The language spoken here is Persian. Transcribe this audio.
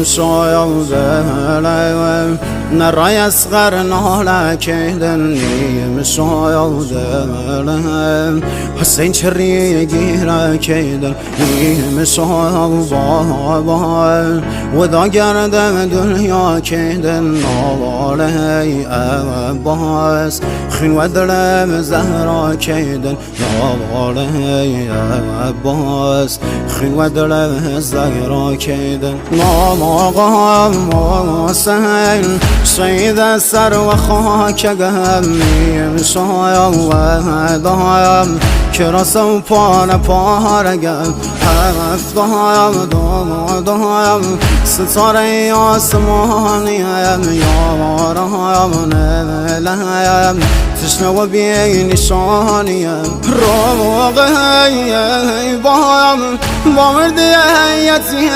شايودة نرى يصغر نهلا كيدن شايودة حسين شريقي را كيدن شايودة وذا قرد دنيا كيدن نوالي أباس خين ودرم زهرا كيدن نوالي أباس خين ودرم زهرا كيدن نوالي سهل سيد السر وخاك قهمي شايودة دايم كراس و پارگم هفت دایم ستاره آسمانیم یارم نملیم تشنه و بی نشانیم روغه بایم با مردیتی